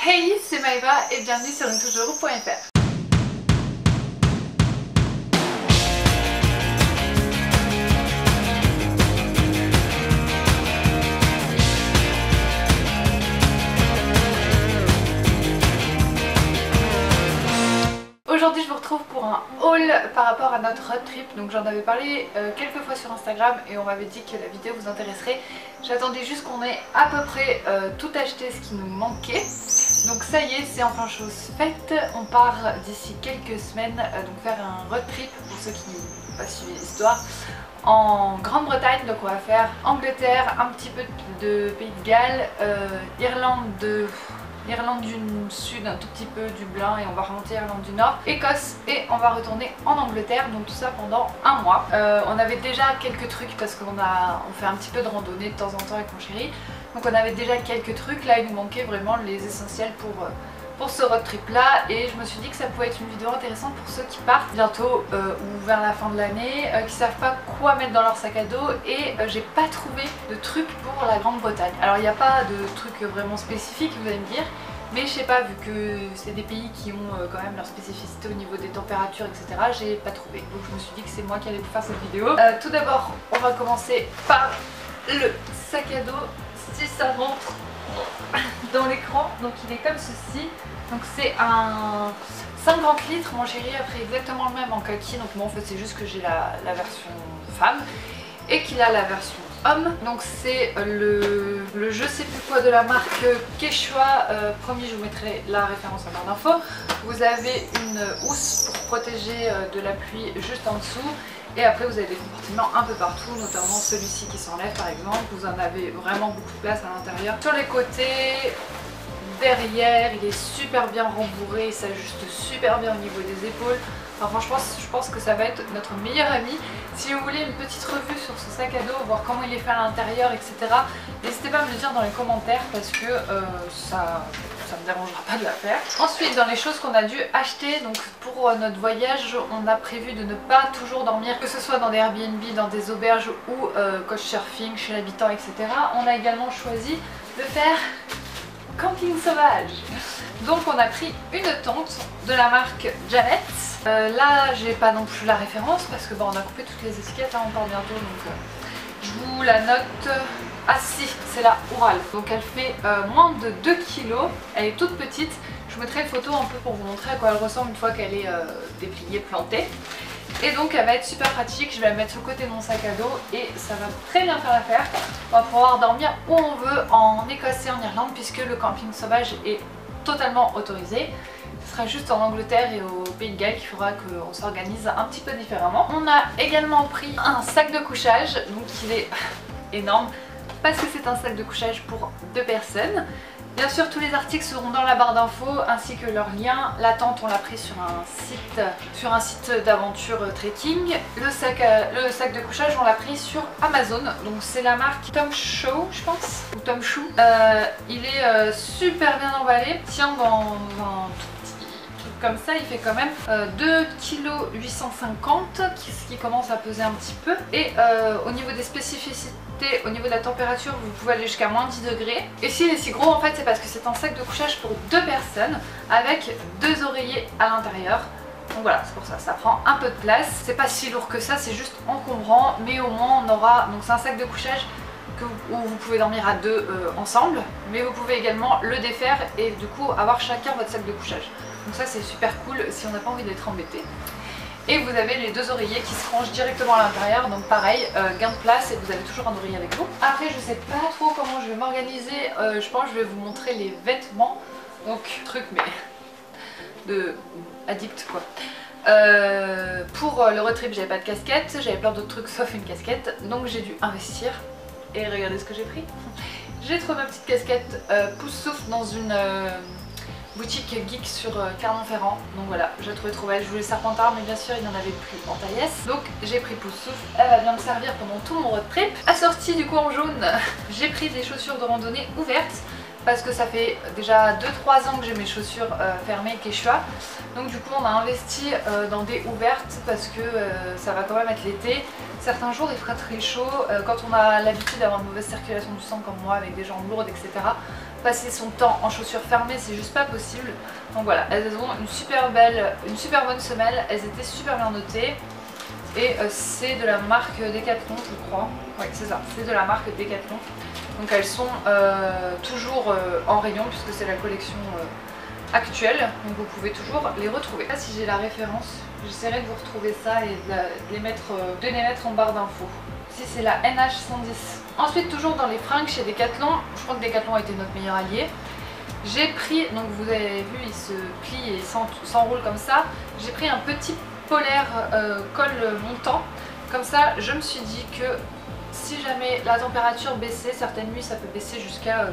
Hey, c'est Maëva et bienvenue sur untouchederoue.fr. Aujourd'hui je vous retrouve pour un haul par rapport à notre road trip. Donc j'en avais parlé quelques fois sur Instagram et on m'avait dit que la vidéo vous intéresserait. J'attendais juste qu'on ait à peu près tout acheté ce qui nous manquait. Donc ça y est, c'est enfin chose faite. On part d'ici quelques semaines donc faire un road trip pour ceux qui n'ont pas suivi l'histoire en Grande-Bretagne. Donc on va faire Angleterre, un petit peu de Pays de Galles, Irlande du Sud, un tout petit peu, Dublin, et on va remonter Irlande du Nord, Écosse, et on va retourner en Angleterre, donc tout ça pendant un mois. On avait déjà quelques trucs parce qu'on fait un petit peu de randonnée de temps en temps avec mon chéri, donc on avait déjà quelques trucs. Là il nous manquait vraiment les essentiels pour ce road trip là, et je me suis dit que ça pouvait être une vidéo intéressante pour ceux qui partent bientôt ou vers la fin de l'année, qui savent pas quoi mettre dans leur sac à dos, et j'ai pas trouvé de trucs pour la Grande-Bretagne. Alors il n'y a pas de trucs vraiment spécifiques, vous allez me dire, mais je sais pas, vu que c'est des pays qui ont quand même leur spécificité au niveau des températures, etc., j'ai pas trouvé. Donc je me suis dit que c'est moi qui allais vous faire cette vidéo. Tout d'abord, on va commencer par le sac à dos, si ça rentre dans l'écran. Donc il est comme ceci. Donc c'est un 50 litres, mon chéri a pris exactement le même en kaki. Donc moi en fait c'est juste que j'ai la version femme et qu'il a la version homme. Donc c'est le je sais plus quoi de la marque Quechua. Promis, je vous mettrai la référence en barre d'infos. Vous avez une housse pour protéger de la pluie juste en dessous. Et après vous avez des compartiments un peu partout, notamment celui-ci qui s'enlève par exemple. Vous en avez vraiment beaucoup de place à l'intérieur. Sur les côtés, derrière, il est super bien rembourré, il s'ajuste super bien au niveau des épaules. Enfin franchement, je pense que ça va être notre meilleur ami. Si vous voulez une petite revue sur ce sac à dos, voir comment il est fait à l'intérieur, etc., n'hésitez pas à me le dire dans les commentaires parce que ça me dérangera pas de la faire. Ensuite, dans les choses qu'on a dû acheter, donc pour notre voyage, on a prévu de ne pas toujours dormir, que ce soit dans des Airbnb, dans des auberges ou couchsurfing chez l'habitant, etc. On a également choisi de faire camping sauvage. Donc on a pris une tente de la marque Janet. Là j'ai pas non plus la référence parce que bon, on a coupé toutes les étiquettes, hein, on part bientôt, donc je vous la note. Ah si, c'est la Oural. Donc elle fait moins de 2 kg, elle est toute petite. Je vous mettrai une photo un peu pour vous montrer à quoi elle ressemble une fois qu'elle est dépliée, plantée. Et donc elle va être super pratique, je vais la mettre sur le côté de mon sac à dos et ça va très bien faire l'affaire. On va pouvoir dormir où on veut en Écosse et en Irlande puisque le camping sauvage est totalement autorisé. Ce sera juste en Angleterre et au Pays de Galles qu'il faudra qu'on s'organise un petit peu différemment. On a également pris un sac de couchage, donc il est énorme parce que c'est un sac de couchage pour 2 personnes. Bien sûr, tous les articles seront dans la barre d'infos ainsi que leurs liens. La tente, on l'a pris sur un site d'aventure trekking. Le sac de couchage, on l'a pris sur Amazon. Donc c'est la marque Tom Show, je pense, ou Tom Shoe. Il est super bien emballé. Tiens dans un tout petit truc comme ça. Il fait quand même 2,850 kg, ce qui commence à peser un petit peu. Et au niveau des spécificités, au niveau de la température, vous pouvez aller jusqu'à moins 10 degrés. Et s'il est si gros, en fait, c'est parce que c'est un sac de couchage pour 2 personnes avec 2 oreillers à l'intérieur. Donc voilà, c'est pour ça, ça prend un peu de place. C'est pas si lourd que ça, c'est juste encombrant, mais au moins on aura. Donc c'est un sac de couchage où vous pouvez dormir à 2 ensemble, mais vous pouvez également le défaire et du coup avoir chacun votre sac de couchage. Donc ça c'est super cool si on n'a pas envie d'être embêté. Et vous avez les 2 oreillers qui se rangent directement à l'intérieur, donc pareil, gain de place et vous avez toujours un oreiller avec vous. Après je sais pas trop comment je vais m'organiser, je pense que je vais vous montrer les vêtements, donc truc mais de addict quoi. Pour le road trip j'avais pas de casquette, j'avais plein d'autres trucs sauf une casquette, donc j'ai dû investir. Et regardez ce que j'ai pris. J'ai trouvé ma petite casquette pouce-souffle dans une boutique geek sur Clermont-Ferrand. Donc voilà, je l'ai trouvé trop belle. Je voulais Serpentard mais bien sûr il n'y en avait plus en taille S. Donc j'ai pris pouce-souffle, elle va bien me servir pendant tout mon road trip. Assortie du coup en jaune, j'ai pris des chaussures de randonnée ouvertes parce que ça fait déjà 2-3 ans que j'ai mes chaussures fermées Quechua. Donc du coup on a investi dans des ouvertes parce que ça va quand même être l'été. Certains jours il fera très chaud, quand on a l'habitude d'avoir une mauvaise circulation du sang comme moi avec des jambes lourdes etc. Passer son temps en chaussures fermées c'est juste pas possible. Donc voilà, elles ont une super bonne semelle, elles étaient super bien notées. Et c'est de la marque Decathlon je crois. Oui c'est ça, c'est de la marque Decathlon. Donc elles sont toujours en rayon puisque c'est la collection actuelle. Donc vous pouvez toujours les retrouver. Là, si j'ai la référence, j'essaierai de vous retrouver ça et de les mettre en barre d'infos. Ici c'est la NH110. Ensuite toujours dans les fringues chez Decathlon, je crois que Decathlon a été notre meilleur allié. J'ai pris, donc vous avez vu il se plie et s'enroule comme ça. J'ai pris un petit polaire col montant. Comme ça je me suis dit que si jamais la température baissait, certaines nuits ça peut baisser jusqu'à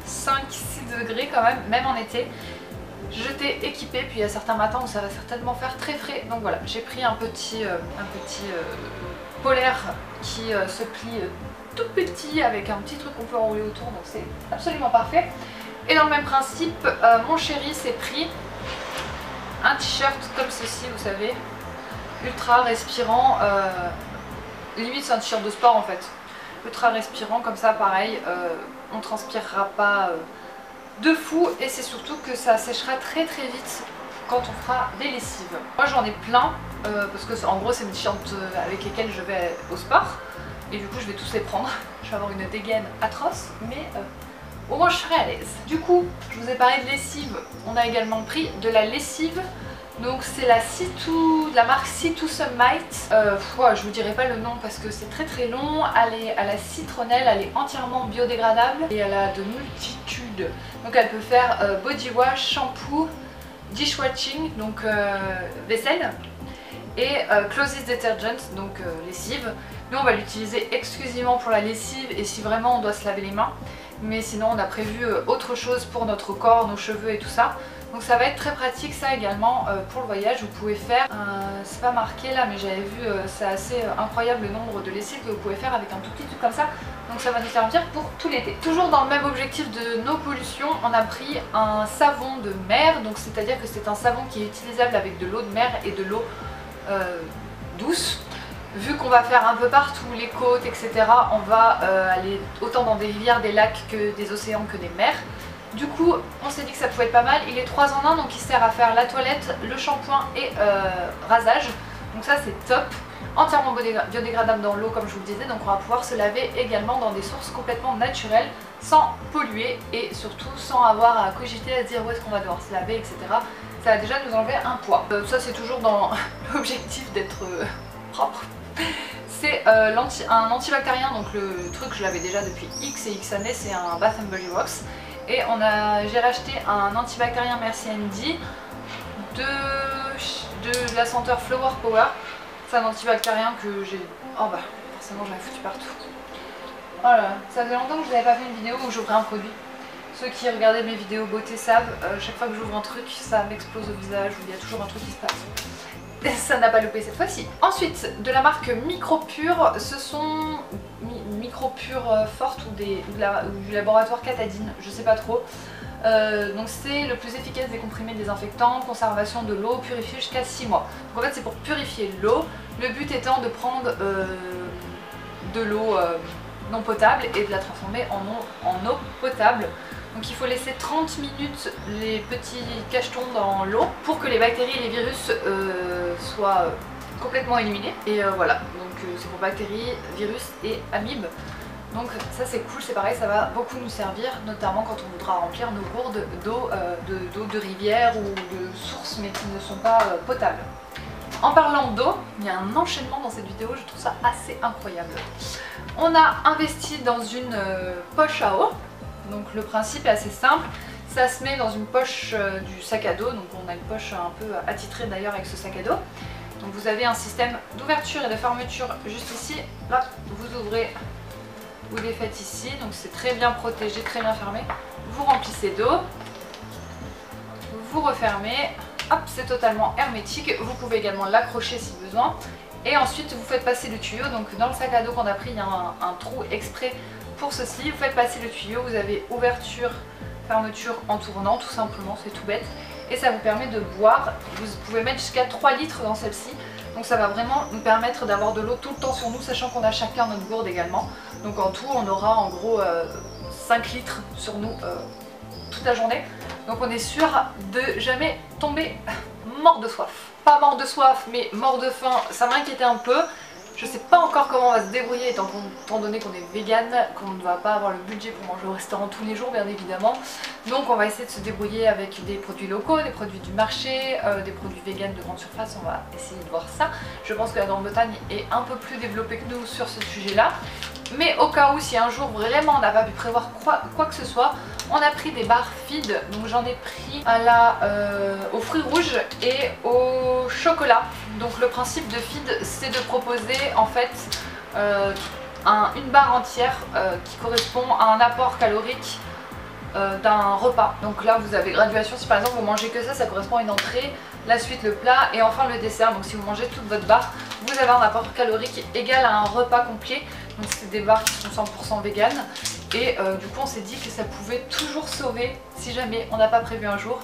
5-6 degrés quand même en été. Je t'ai équipée, puis il y a certains matins où ça va certainement faire très frais. Donc voilà, j'ai pris un petit polaire qui se plie tout petit avec un petit truc qu'on peut enrouler autour, donc c'est absolument parfait. Et dans le même principe, mon chéri s'est pris un t-shirt comme ceci, vous savez, ultra respirant, limite c'est un t-shirt de sport en fait, ultra respirant comme ça, pareil, on transpirera pas de fou et c'est surtout que ça séchera très vite quand on fera des lessives. Moi j'en ai plein parce que en gros c'est mes t-shirts avec lesquels je vais au sport et du coup je vais tous les prendre. Je vais avoir une dégaine atroce mais au moins je serai à l'aise. Du coup je vous ai parlé de lessive, on a également pris de la lessive. Donc c'est la la marque C2 Summite. Je vous dirai pas le nom parce que c'est très long. Elle est à la citronnelle, elle est entièrement biodégradable et elle a de multitudes. Donc elle peut faire body wash, shampoo, dishwashing, donc vaisselle, et clothes detergent, donc lessive. Nous on va l'utiliser exclusivement pour la lessive et si vraiment on doit se laver les mains. Mais sinon on a prévu autre chose pour notre corps, nos cheveux et tout ça. Donc ça va être très pratique ça également pour le voyage. Vous pouvez faire, c'est pas marqué là mais j'avais vu, c'est assez incroyable le nombre de lessives que vous pouvez faire avec un tout petit truc comme ça. Donc ça va nous servir pour tout l'été. Toujours dans le même objectif de no pollution, on a pris un savon de mer. Donc c'est à dire que c'est un savon qui est utilisable avec de l'eau de mer et de l'eau douce. Vu qu'on va faire un peu partout les côtes etc, on va aller autant dans des rivières, des lacs que des océans que des mers. Du coup on s'est dit que ça pouvait être pas mal, il est 3 en 1 donc il sert à faire la toilette, le shampoing et rasage. Donc ça c'est top, entièrement biodégradable dans l'eau comme je vous le disais, donc on va pouvoir se laver également dans des sources complètement naturelles sans polluer et surtout sans avoir à cogiter à se dire où est-ce qu'on va devoir se laver etc. Ça va déjà nous enlever un poids. Ça c'est toujours dans l'objectif d'être propre. C'est un antibactérien, donc le truc je l'avais déjà depuis X et X années, c'est un Bath & Body Works. Et j'ai racheté un antibactérien Merci Andy de la senteur Flower Power. C'est un antibactérien que j'ai... Oh bah forcément j'en ai foutu partout. Voilà, ça faisait longtemps que je n'avais pas fait une vidéo où j'ouvrais un produit. Ceux qui regardaient mes vidéos beauté savent, chaque fois que j'ouvre un truc ça m'explose au visage ou il y a toujours un truc qui se passe. Ça n'a pas loupé cette fois-ci. Ensuite, de la marque Micropure, ce sont Micropure Forte ou du laboratoire Catadine, je sais pas trop. Donc c'est le plus efficace des comprimés désinfectants, conservation de l'eau, purifiée jusqu'à 6 mois. Donc en fait c'est pour purifier l'eau, le but étant de prendre de l'eau non potable et de la transformer en eau potable. Donc il faut laisser 30 minutes les petits cachetons dans l'eau pour que les bactéries et les virus soient complètement éliminés. Et voilà, donc c'est pour bactéries, virus et amibes. Donc ça c'est cool, c'est pareil, ça va beaucoup nous servir, notamment quand on voudra remplir nos gourdes d'eau de rivière ou de sources mais qui ne sont pas potables. En parlant d'eau, il y a un enchaînement dans cette vidéo, je trouve ça assez incroyable. On a investi dans une poche à eau. Donc le principe est assez simple, ça se met dans une poche du sac à dos, donc on a une poche un peu attitrée d'ailleurs avec ce sac à dos. Donc vous avez un système d'ouverture et de fermeture juste ici, là vous ouvrez, vous les faites ici, donc c'est très bien protégé, très bien fermé. Vous remplissez d'eau, vous refermez, hop c'est totalement hermétique, vous pouvez également l'accrocher si besoin. Et ensuite vous faites passer le tuyau, donc dans le sac à dos qu'on a pris il y a un trou exprès pour ceci, vous faites passer le tuyau, vous avez ouverture, fermeture en tournant tout simplement, c'est tout bête. Et ça vous permet de boire, vous pouvez mettre jusqu'à 3 litres dans celle-ci. Donc ça va vraiment nous permettre d'avoir de l'eau tout le temps sur nous, sachant qu'on a chacun notre gourde également. Donc en tout on aura en gros 5 litres sur nous toute la journée. Donc on est sûr de jamais tomber mort de soif. Pas mort de soif mais mort de faim, ça m'inquiétait un peu. Je sais pas encore comment on va se débrouiller étant donné qu'on est vegan, qu'on ne va pas avoir le budget pour manger au restaurant tous les jours bien évidemment. Donc on va essayer de se débrouiller avec des produits locaux, des produits du marché, des produits vegan de grande surface, on va essayer de voir ça. Je pense que la Grande-Bretagne est un peu plus développée que nous sur ce sujet-là. Mais au cas où, si un jour vraiment on n'a pas pu prévoir quoi que ce soit, on a pris des barres feed, donc j'en ai pris aux fruits rouges et au chocolat. Donc le principe de feed, c'est de proposer en fait une barre entière qui correspond à un apport calorique d'un repas. Donc là vous avez graduation, si par exemple vous mangez que ça correspond à une entrée, la suite le plat et enfin le dessert. Donc si vous mangez toute votre barre, vous avez un apport calorique égal à un repas complet. Donc c'est des barres qui sont 100% vegan. Et du coup on s'est dit que ça pouvait toujours sauver si jamais on n'a pas prévu un jour.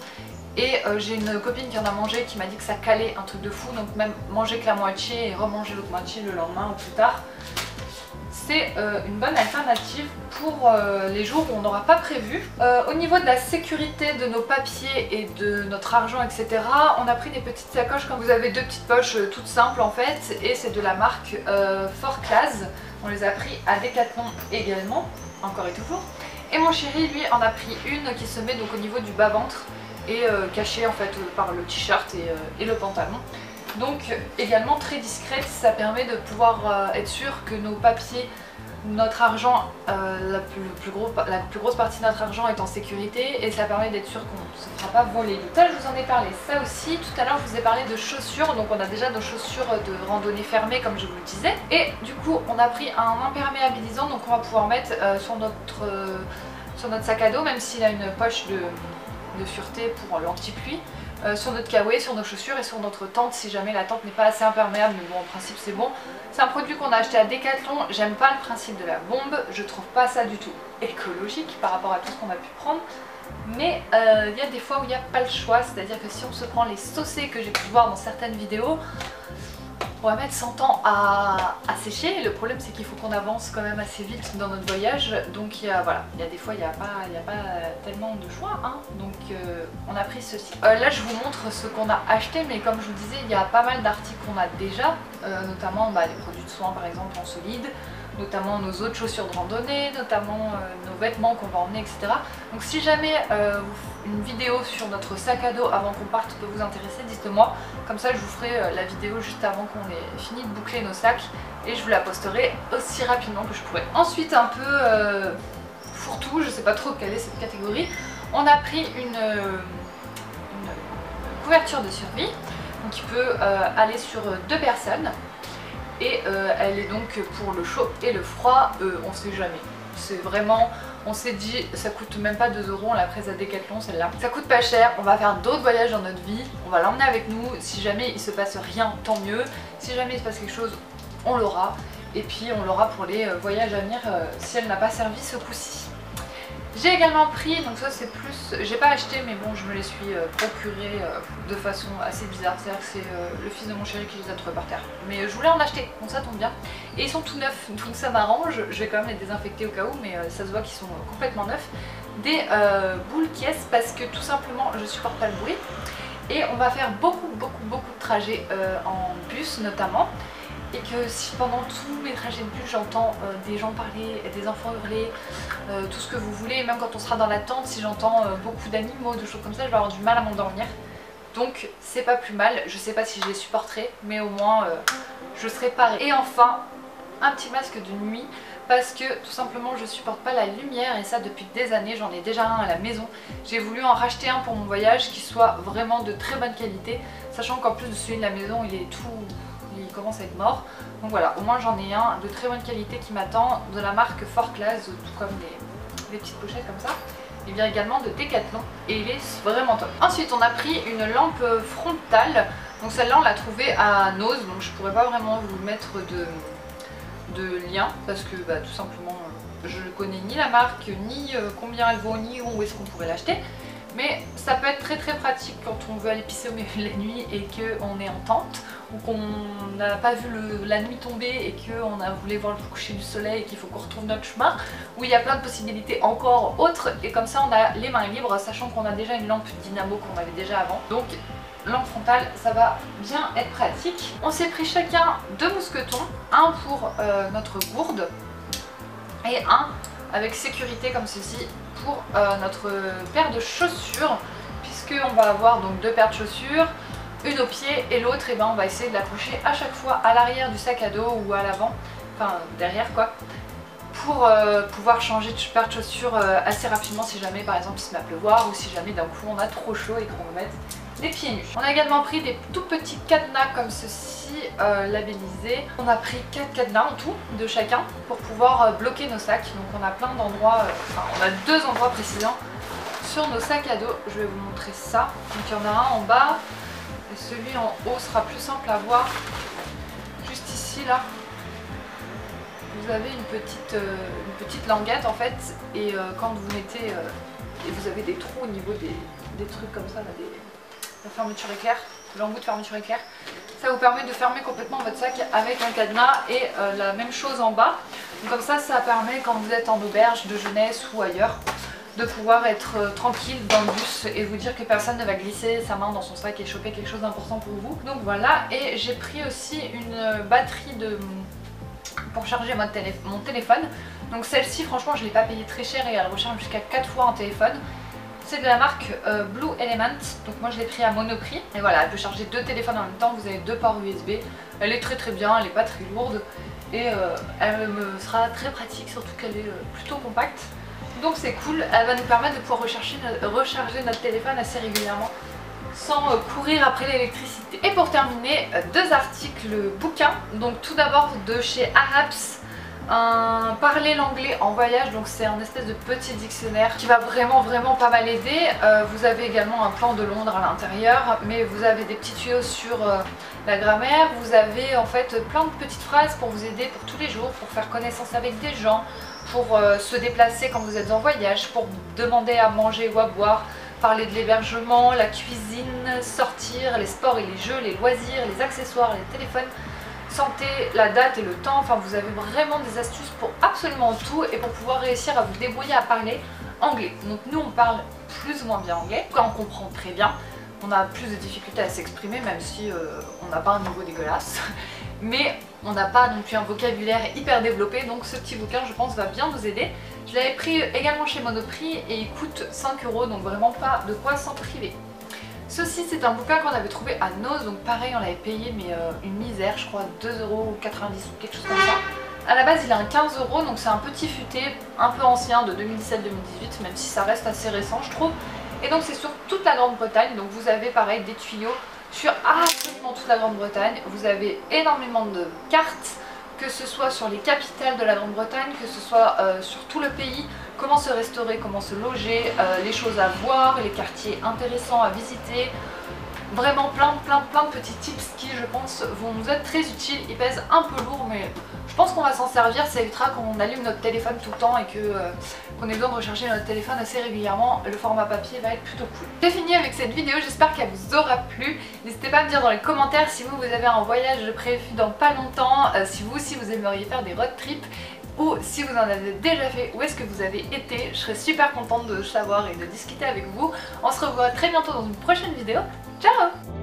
Et j'ai une copine qui en a mangé qui m'a dit que ça calait un truc de fou. Donc même manger que la moitié et remanger l'autre moitié le lendemain ou plus tard, c'est une bonne alternative pour les jours où on n'aura pas prévu. Au niveau de la sécurité de nos papiers et de notre argent, etc., on a pris des petites sacoches. Comme vous avez deux petites poches toutes simples en fait, et c'est de la marque Fort Class. On les a pris à Decathlon également, encore et toujours. Et mon chéri lui en a pris une qui se met donc au niveau du bas-ventre et cachée en fait par le t-shirt et le pantalon. Donc également très discrète, ça permet de pouvoir être sûr que nos papiers, notre argent, la plus grosse partie de notre argent est en sécurité et ça permet d'être sûr qu'on ne se fera pas voler. Ça je vous en ai parlé, ça aussi, tout à l'heure je vous ai parlé de chaussures, donc on a déjà nos chaussures de randonnée fermées comme je vous le disais. Et du coup on a pris un imperméabilisant, donc on va pouvoir mettre sur notre sac à dos, même s'il a une poche de sûreté pour l'anti-pluie. Sur notre kawaii, sur nos chaussures et sur notre tente si jamais la tente n'est pas assez imperméable, mais bon en principe c'est bon. C'est un produit qu'on a acheté à Decathlon, j'aime pas le principe de la bombe, je trouve pas ça du tout écologique par rapport à tout ce qu'on a pu prendre. Mais il y a des fois où il n'y a pas le choix, c'est-à-dire que si on se prend les saucés que j'ai pu voir dans certaines vidéos, on va mettre 100 ans à sécher. Le problème c'est qu'il faut qu'on avance quand même assez vite dans notre voyage. Donc voilà, il y a des fois il n'y a pas tellement de choix hein. Donc on a pris ceci. Là je vous montre ce qu'on a acheté, mais comme je vous disais il y a pas mal d'articles qu'on a déjà, notamment les produits de soins par exemple en solide, notamment nos autres chaussures de randonnée, notamment nos vêtements qu'on va emmener, etc. Donc si jamais une vidéo sur notre sac à dos avant qu'on parte peut vous intéresser, dites-le-moi. Comme ça je vous ferai la vidéo juste avant qu'on ait fini de boucler nos sacs et je vous la posterai aussi rapidement que je pourrai. Ensuite un peu fourre-tout, je sais pas trop quelle est cette catégorie, on a pris une couverture de survie donc qui peut aller sur 2 personnes. Et elle est donc pour le chaud et le froid, on sait jamais. C'est vraiment, on s'est dit, ça coûte même pas 2 €, on l'a prise à Decathlon celle-là. Ça coûte pas cher, on va faire d'autres voyages dans notre vie, on va l'emmener avec nous. Si jamais il se passe rien, tant mieux. Si jamais il se passe quelque chose, on l'aura. Et puis on l'aura pour les voyages à venir si elle n'a pas servi ce coup-ci. J'ai également pris, donc ça c'est plus, j'ai pas acheté mais bon je me les suis procurés de façon assez bizarre, c'est-à-dire que c'est le fils de mon chéri qui les a trouvés par terre. Mais je voulais en acheter, donc ça tombe bien. Et ils sont tout neufs, donc ça m'arrange, je vais quand même les désinfecter au cas où, mais ça se voit qu'ils sont complètement neufs. Des boules caisses parce que tout simplement je supporte pas le bruit. Et on va faire beaucoup de trajets en bus notamment. Et que si pendant tous mes trajets de bus j'entends des gens parler, des enfants hurler, tout ce que vous voulez, même quand on sera dans la tente, si j'entends beaucoup d'animaux, de choses comme ça, je vais avoir du mal à m'endormir. Donc c'est pas plus mal, je sais pas si je les supporterai, mais au moins je serai parée. Et enfin, un petit masque de nuit, parce que tout simplement je supporte pas la lumière et ça depuis des années, j'en ai déjà un à la maison. J'ai voulu en racheter un pour mon voyage qui soit vraiment de très bonne qualité, sachant qu'en plus de celui de la maison il commence à être mort. Donc voilà, au moins j'en ai un de très bonne qualité qui m'attend, de la marque Fort Class, tout comme des petites pochettes comme ça. Il vient également de Decathlon et il est vraiment top. Ensuite on a pris une lampe frontale, donc celle-là on l'a trouvée à Nose, donc je pourrais pas vraiment vous mettre de lien parce que tout simplement Je connais ni la marque, ni combien elle vaut, ni où est-ce qu'on pourrait l'acheter. Mais ça peut être très très pratique quand on veut aller pisser au milieu de la nuit et qu'on est en tente, ou qu'on n'a pas vu la nuit tomber et qu'on a voulu voir le coucher du soleil et qu'il faut qu'on retrouve notre chemin, où il y a plein de possibilités encore autres, et comme ça on a les mains libres, sachant qu'on a déjà une lampe dynamo qu'on avait déjà avant. Donc lampe frontale, ça va bien être pratique. On s'est pris chacun 2 mousquetons, un pour notre gourde et un avec sécurité comme ceci pour notre paire de chaussures, puisque on va avoir donc 2 paires de chaussures, une au pied et l'autre on va essayer de l'accrocher à chaque fois à l'arrière du sac à dos ou à l'avant, enfin derrière quoi, pour pouvoir changer de paire de chaussures assez rapidement si jamais par exemple il se met à pleuvoir ou si jamais d'un coup on a trop chaud et qu'on veut mettre les pieds nus. On a également pris des tout petits cadenas comme ceci, labellisés. On a pris 4 cadenas en tout de chacun pour pouvoir bloquer nos sacs. Donc on a plein d'endroits, enfin on a 2 endroits précisément sur nos sacs à dos. Je vais vous montrer ça. Donc il y en a un en bas et celui en haut sera plus simple à voir. Juste ici là, vous avez une petite languette en fait, et quand vous mettez, et vous avez des trous au niveau des trucs comme ça, là, la fermeture éclair, l'embout de fermeture éclair, ça vous permet de fermer complètement votre sac avec un cadenas, et la même chose en bas. Donc comme ça permet quand vous êtes en auberge de jeunesse ou ailleurs de pouvoir être tranquille dans le bus et vous dire que personne ne va glisser sa main dans son sac et choper quelque chose d'important pour vous. Donc voilà, et j'ai pris aussi une batterie pour charger mon téléphone. Donc celle-ci franchement je ne l'ai pas payée très cher et elle recharge jusqu'à 4 fois un téléphone. C'est de la marque Blue Element, donc moi je l'ai pris à Monoprix. Et voilà, elle peut charger 2 téléphones en même temps, vous avez 2 ports USB. Elle est très très bien, elle n'est pas très lourde et elle me sera très pratique, surtout qu'elle est plutôt compacte. Donc c'est cool, elle va nous permettre de pouvoir recharger notre téléphone assez régulièrement sans courir après l'électricité. Et pour terminer, 2 articles bouquins. Donc tout d'abord de chez Araps, un parler l'anglais en voyage, donc c'est un espèce de petit dictionnaire qui va vraiment pas mal aider. Vous avez également un plan de Londres à l'intérieur, mais vous avez des petits tuyaux sur la grammaire, vous avez en fait plein de petites phrases pour vous aider pour tous les jours, pour faire connaissance avec des gens, pour se déplacer quand vous êtes en voyage, pour demander à manger ou à boire, parler de l'hébergement, la cuisine, sortir, les sports et les jeux, les loisirs, les accessoires, les téléphones, santé, la date et le temps. Enfin vous avez vraiment des astuces pour absolument tout et pour pouvoir réussir à vous débrouiller à parler anglais. Donc nous on parle plus ou moins bien anglais, on comprend très bien, on a plus de difficultés à s'exprimer même si on n'a pas un niveau dégueulasse, mais on n'a pas non plus un vocabulaire hyper développé, donc ce petit bouquin je pense va bien nous aider. Je l'avais pris également chez Monoprix et il coûte 5 €, donc vraiment pas de quoi s'en priver. Ceci c'est un bouquin qu'on avait trouvé à Noz, donc pareil on l'avait payé mais une misère, je crois 2,90 € ou quelque chose comme ça. À la base il est à 15 €, donc c'est un petit futé un peu ancien de 2017-2018, même si ça reste assez récent je trouve. Et donc c'est sur toute la Grande-Bretagne, donc vous avez pareil des tuyaux sur absolument toute la Grande-Bretagne. Vous avez énormément de cartes, que ce soit sur les capitales de la Grande-Bretagne, que ce soit sur tout le pays, comment se restaurer, comment se loger, les choses à voir, les quartiers intéressants à visiter. Vraiment plein de petits tips qui je pense vont nous être très utiles. Ils pèsent un peu lourd mais je pense qu'on va s'en servir, ça évitera qu'on allume notre téléphone tout le temps et qu'on ait besoin de recharger notre téléphone assez régulièrement. Le format papier va être plutôt cool. J'ai fini avec cette vidéo, j'espère qu'elle vous aura plu. N'hésitez pas à me dire dans les commentaires si vous avez un voyage prévu dans pas longtemps, si vous aussi vous aimeriez faire des road trips, ou si vous en avez déjà fait, où est-ce que vous avez été. Je serais super contente de savoir et de discuter avec vous. On se revoit très bientôt dans une prochaine vidéo. Ciao!